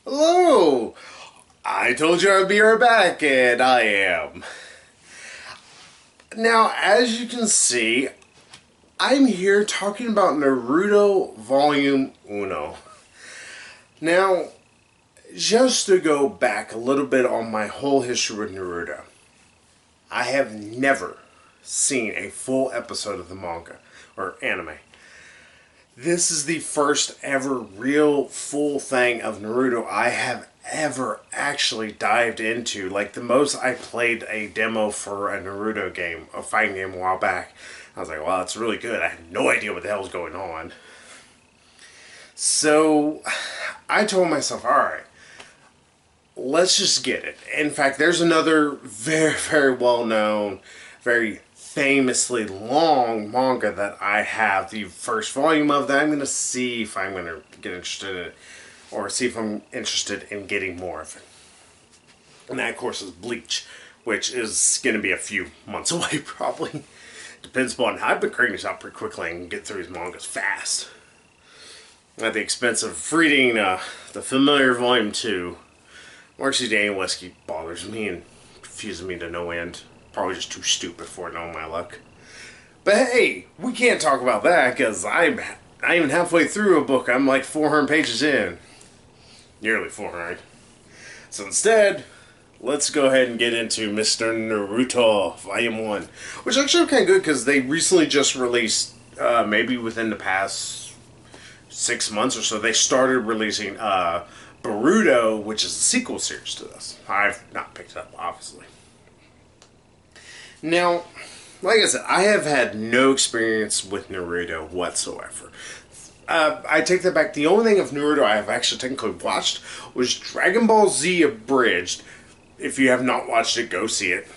Hello! I told you I'd be right back, and I am. Now, as you can see, I'm here talking about Naruto Volume Uno. Now, just to go back a little bit on my whole history with Naruto, I have never seen a full episode of the manga or anime. This is the first ever real full thing of Naruto I have ever actually dived into. Like, the most I played a demo for a Naruto game, a fighting game a while back. I was like, wow, it's really good. I had no idea what the hell was going on. So, I told myself, alright, let's just get it. In fact, there's another very, very well known, very famously long manga that I have the first volume of that I'm going to see if I'm going to get interested in it, or see if I'm interested in getting more of it. And that, of course, is Bleach, which is going to be a few months away, probably. Depends upon how I've been cranking this out pretty quickly and get through these mangas fast. At the expense of reading the familiar Volume 2. Marcy Danielewski bothers me and confuses me to no end. Probably just too stupid for it, knowing my luck. But hey, we can't talk about that because I'm not even halfway through a book. I'm like 400 pages in. Nearly 400. So instead, let's go ahead and get into Mr. Naruto Volume 1. Which is actually kind of good because they recently just released, maybe within the past 6 months or so, they started releasing Boruto, which is a sequel series to this. I've not picked it up, obviously. Now, like I said, I have had no experience with Naruto whatsoever. I take that back. The only thing of Naruto I have actually technically watched was Dragon Ball Z Abridged. If you have not watched it, go see it.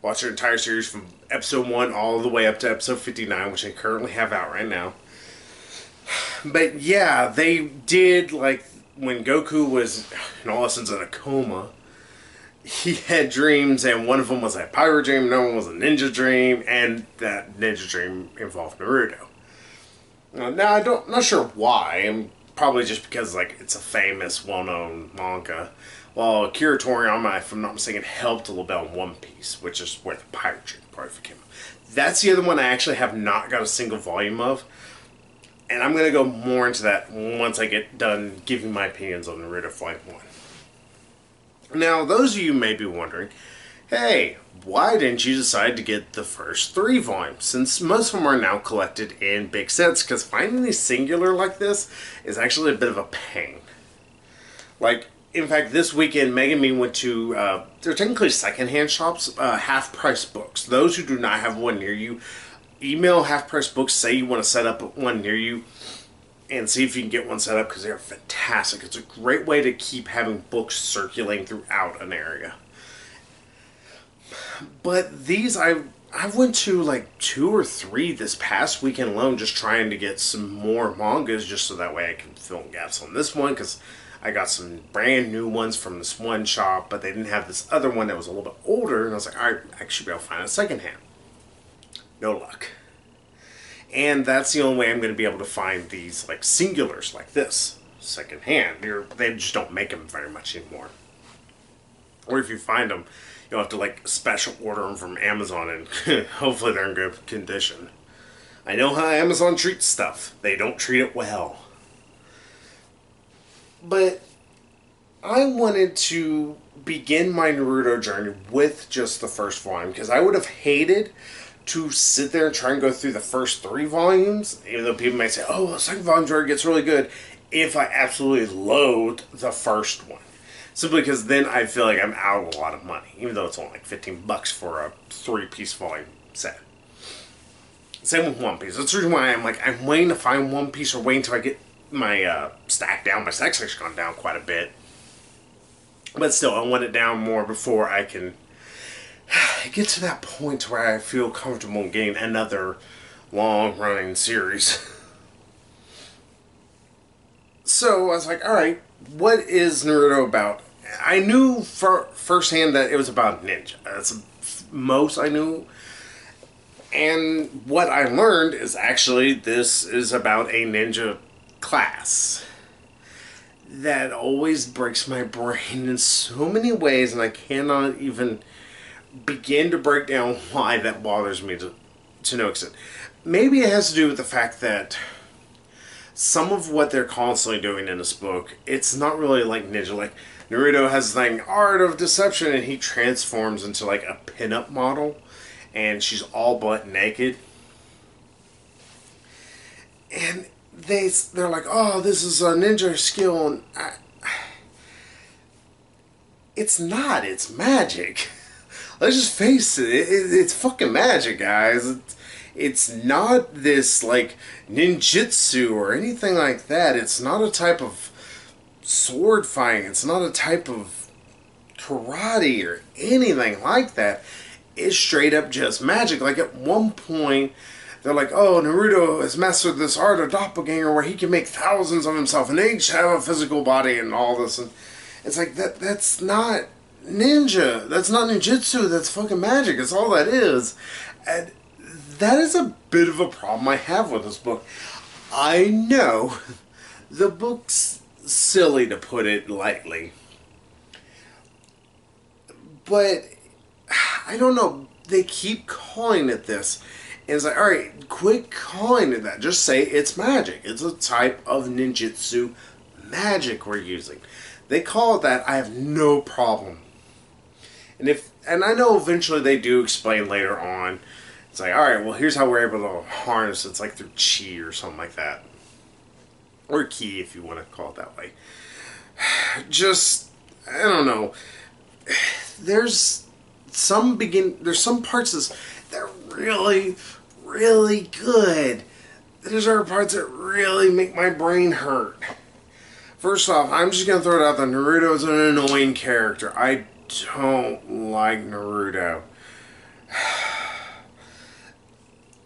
Watch the entire series from episode 1 all the way up to episode 59, which I currently have out right now. But yeah, they did, like, when Goku was, in all essence, in a coma, he had dreams, and one of them was a pirate dream, another one was a ninja dream, and that ninja dream involved Naruto. Now, I'm not sure why, and probably just because, like, it's a famous, well-known manga. Well, Akira Toriyama, if I'm not mistaken, helped a little bit on One Piece, which is where the pirate dream part came up. That's the other one I actually have not got a single volume of. And I'm going to go more into that once I get done giving my opinions on Naruto Volume 1. Now, those of you may be wondering, hey, why didn't you decide to get the first 3 volumes? Since most of them are now collected in big sets, because finding these singular like this is actually a bit of a pain. Like, in fact, this weekend, Meg and me went to, they're technically secondhand shops, half-price books. Those who do not have one near you, email Half Price Books, say you want to set up one near you, and see if you can get one set up, because they're fantastic. It's a great way to keep having books circulating throughout an area. But these, I went to like 2 or 3 this past weekend alone, just trying to get some more mangas, just so that way I can fill in gaps on this one, because I got some brand new ones from this one shop, but they didn't have this other one that was a little bit older, and I was like, alright, I should be able to find a secondhand. No luck. And that's the only way I'm going to be able to find these, like, singulars like this, secondhand. They just don't make them very much anymore. Or if you find them, you'll have to, like, special order them from Amazon, and hopefully they're in good condition. I know how Amazon treats stuff. They don't treat it well. But I wanted to begin my Naruto journey with just the first volume, because I would have hated to sit there and try and go through the first 3 volumes, even though people might say, oh, the second volume's where it gets really good, if I absolutely loathe the first one. Simply because then I feel like I'm out a lot of money, even though it's only like $15 for a 3-piece volume set. Same with One Piece. That's the reason why I'm waiting to find One Piece, or waiting until I get my stack down. My stack's actually gone down quite a bit. But still, I want it down more before I can get to that point where I feel comfortable in getting another long-running series. So I was like, alright, what is Naruto about? I knew firsthand that it was about ninja. That's the most I knew. And what I learned is actually this is about a ninja class. that always breaks my brain in so many ways, and I cannot even begin to break down why that bothers me to no extent. Maybe it has to do with the fact that some of what they're constantly doing in this book, it's not really like ninja. Like, Naruto has this thing, art of deception, and he transforms into like a pinup model, and she's all but naked. And they're like, oh, this is a ninja skill, and it's not. It's magic. Let's just face it. It's fucking magic, guys. It's not this like ninjutsu or anything like that. It's not a type of sword fighting. It's not a type of karate or anything like that. It's straight up just magic. Like, at one point, they're like, oh, Naruto has mastered this art of doppelganger where he can make thousands of himself and they each have a physical body and all this. And it's like, that's not ninja. That's not ninjutsu. That's fucking magic. It's all that is. And that is a bit of a problem I have with this book. I know the book's silly, to put it lightly. But I don't know. They keep calling it this. And it's like, alright, quit calling it that. Just say it's magic. It's a type of ninjutsu magic we're using. They call it that. I have no problem. And I know eventually they do explain later on. It's like, alright, well, here's how we're able to harness it. It's like through chi or something like that. Or ki, if you want to call it that way. Just, I don't know. There's some parts of this that are really, really good. There's other parts that really make my brain hurt. First off, I'm just going to throw it out that Naruto is an annoying character. I don't like Naruto.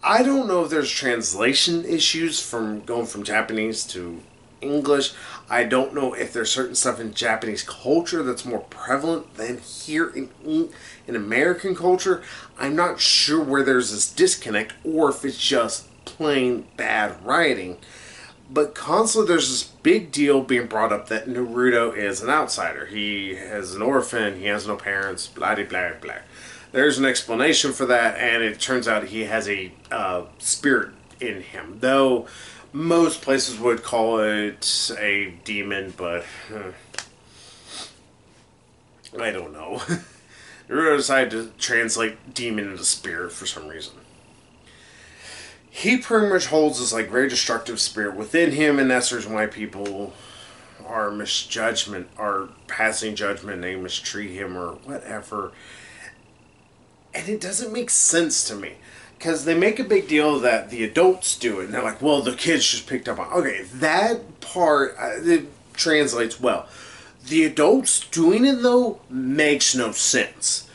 I don't know if there's translation issues from going from Japanese to English. I don't know if there's certain stuff in Japanese culture that's more prevalent than here in American culture. I'm not sure where there's this disconnect or if it's just plain bad writing. But constantly there's this big deal being brought up that Naruto is an outsider. He is an orphan, he has no parents, blah blah blah blah. There's an explanation for that, and it turns out he has a spirit in him. Though most places would call it a demon, but I don't know. Naruto decided to translate demon into spirit for some reason. He pretty much holds this like very destructive spirit within him, and that's the reason why people are passing judgment, they mistreat him or whatever. And it doesn't make sense to me. Because they make a big deal that the adults do it. And they're like, well, the kids just picked up on. Okay, that part it translates well. The adults doing it, though, makes no sense.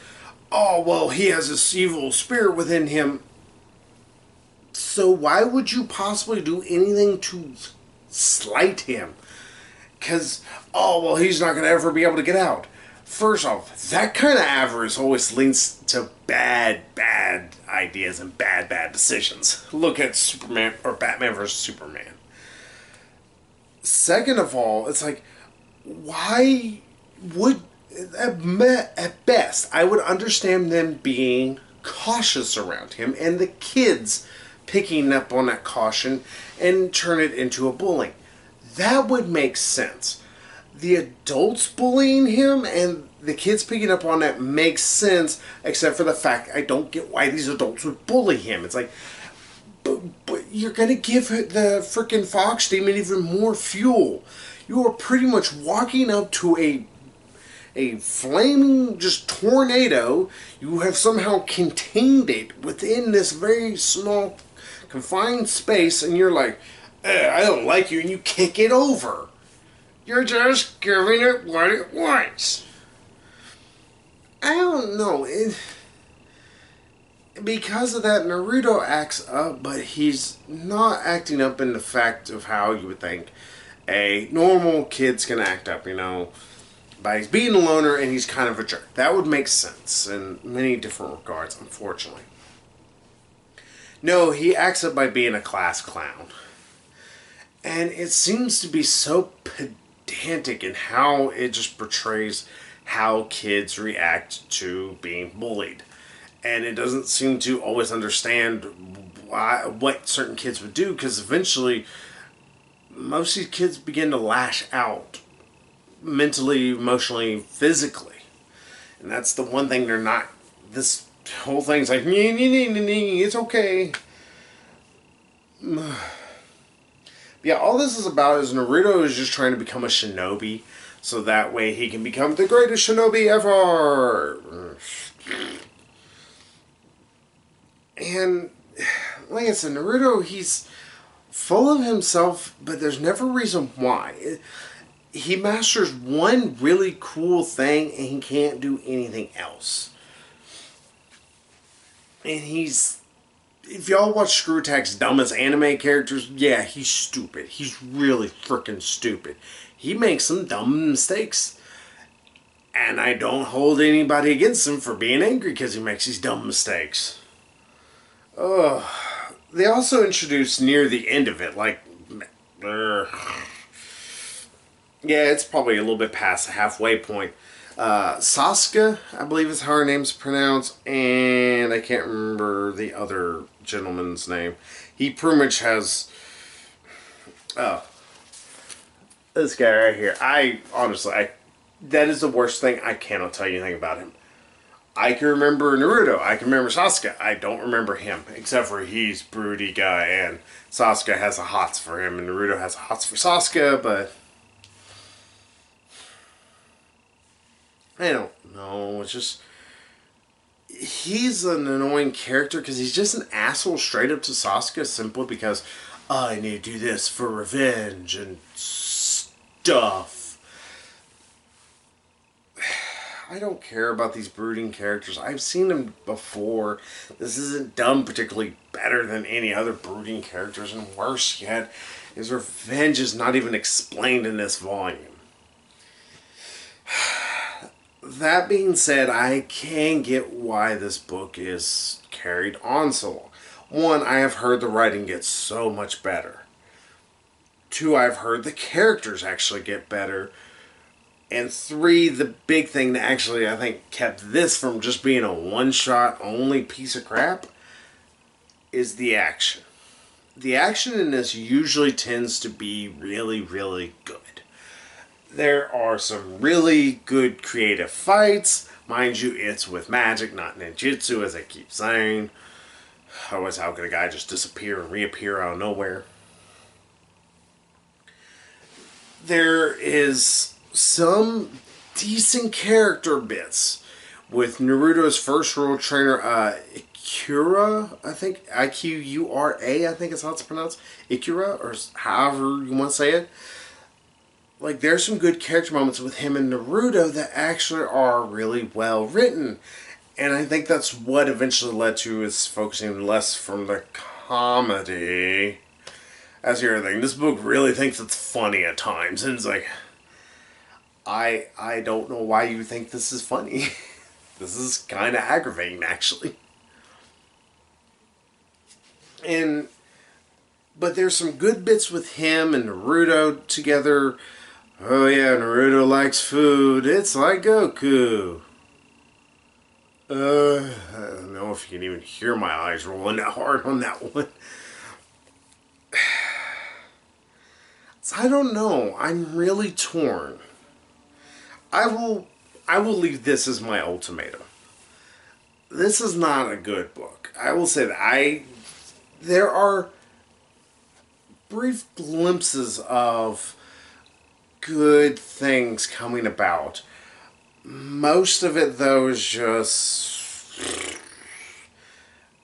Oh, well, he has this evil spirit within him. So why would you possibly do anything to slight him? Because, oh, well, he's not going to ever be able to get out. First off, that kind of avarice always leads to bad ideas and bad decisions. Look at Superman or Batman vs. Superman. Second of all, it's like, why would, at best, I would understand them being cautious around him and the kids picking up on that caution and turn it into a bullying. That would make sense. The adults bullying him and the kids picking up on that makes sense, except for the fact I don't get why these adults would bully him. It's like, but you're going to give the freaking Fox Demon even more fuel. You are pretty much walking up to a flaming just tornado. You have somehow contained it within this very small confined space, and you're like, I don't like you, and you kick it over. You're just giving it what it wants. I don't know. Because of that, Naruto acts up, but he's not acting up in the fact of how you would think a normal kid's gonna act up, by being a loner and he's kind of a jerk. That would make sense in many different regards, unfortunately. No, he acts up by being a class clown. And it seems to be so pedantic in how it just portrays how kids react to being bullied. And it doesn't seem to always understand what certain kids would do, because eventually most of these kids begin to lash out mentally, emotionally, physically. And that's the one thing they're not. This whole thing's like, it's okay. Yeah, all this is about is Naruto is just trying to become a shinobi, so that way he can become the greatest shinobi ever. And like I said, Naruto, he's full of himself, but there's never a reason why. He masters one really cool thing and he can't do anything else. And he's... If y'all watch Screw Attack's dumbest anime characters, yeah, he's stupid. He's really freaking stupid. He makes some dumb mistakes. And I don't hold anybody against him for being angry because he makes these dumb mistakes. They also introduced near the end of it, like... yeah, it's probably a little bit past the halfway point. Sasuke, I believe is how her name's pronounced, and I can't remember the other gentleman's name. He pretty much has... this guy right here. That is the worst thing. I cannot tell you anything about him. I can remember Naruto. I can remember Sasuke. I don't remember him, except for he's broody guy, and Sasuke has a hots for him, and Naruto has a hots for Sasuke, but... I don't know. It's just... He's an annoying character because he's just an asshole straight up to Sasuke simply because I need to do this for revenge and stuff. I don't care about these brooding characters. I've seen them before. This isn't done particularly better than any other brooding characters, and worse yet, his revenge is not even explained in this volume. That being said, I can get why this book is carried on so long. One, I have heard the writing gets so much better. Two, I've heard the characters actually get better. And three, the big thing that actually I think kept this from just being a one-shot only piece of crap is the action. The action in this usually tends to be really, really good. There are some really good creative fights. Mind you, it's with magic, not ninjutsu, as I keep saying. Otherwise, how could a guy just disappear and reappear out of nowhere? There is some decent character bits with Naruto's first world trainer, Ikura, I think, Iqura, I think is how it's pronounced, Ikura, or however you want to say it. Like, there's some good character moments with him and Naruto that actually are really well written. And I think that's what eventually led to is focusing less from the comedy. That's the other thing. This book really thinks it's funny at times. And it's like, I don't know why you think this is funny. This is kind of aggravating, actually. But there's some good bits with him and Naruto together. Oh yeah, Naruto likes food. It's like Goku. I don't know if you can even hear my eyes rolling that hard on that one. So I don't know. I'm really torn. I will leave this as my ultimatum. This is not a good book. I will say that there are brief glimpses of good things coming about. Most of it, though, is just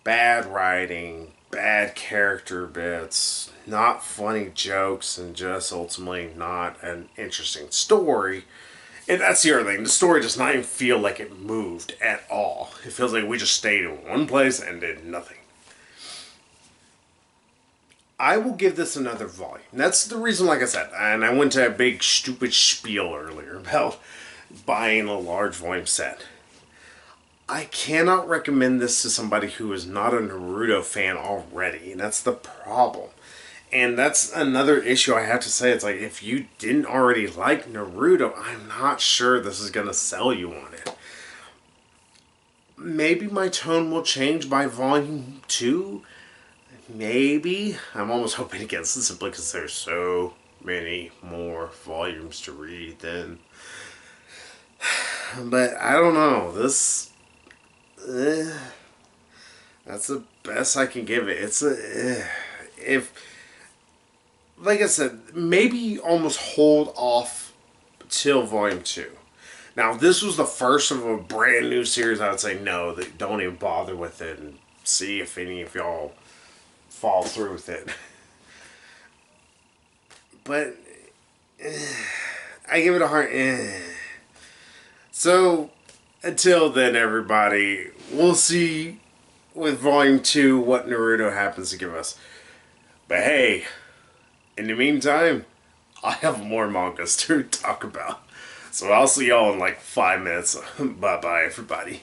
bad writing, bad character bits, not funny jokes, and just ultimately not an interesting story. And that's the other thing. The story does not even feel like it moved at all. It feels like we just stayed in one place and did nothing. I will give this another volume. That's the reason, like I said, and I went to a big stupid spiel earlier about buying a large volume set. I cannot recommend this to somebody who is not a Naruto fan already, and that's the problem. And that's another issue I have to say. It's like, if you didn't already like Naruto, I'm not sure this is going to sell you on it. Maybe my tone will change by volume 2. Maybe. I'm almost hoping against it simply because there's so many more volumes to read then. But I don't know. This. That's the best I can give it. It's a. If. Like I said, maybe almost hold off till volume 2. Now, if this was the first of a brand new series, I would say no, don't even bother with it and see if any of y'all fall through with it. But I give it a hard So, until then, everybody, we'll see with Volume 2 what Naruto happens to give us. But hey, in the meantime, I have more mangas to talk about. So I'll see y'all in like 5 minutes. Bye-bye, everybody.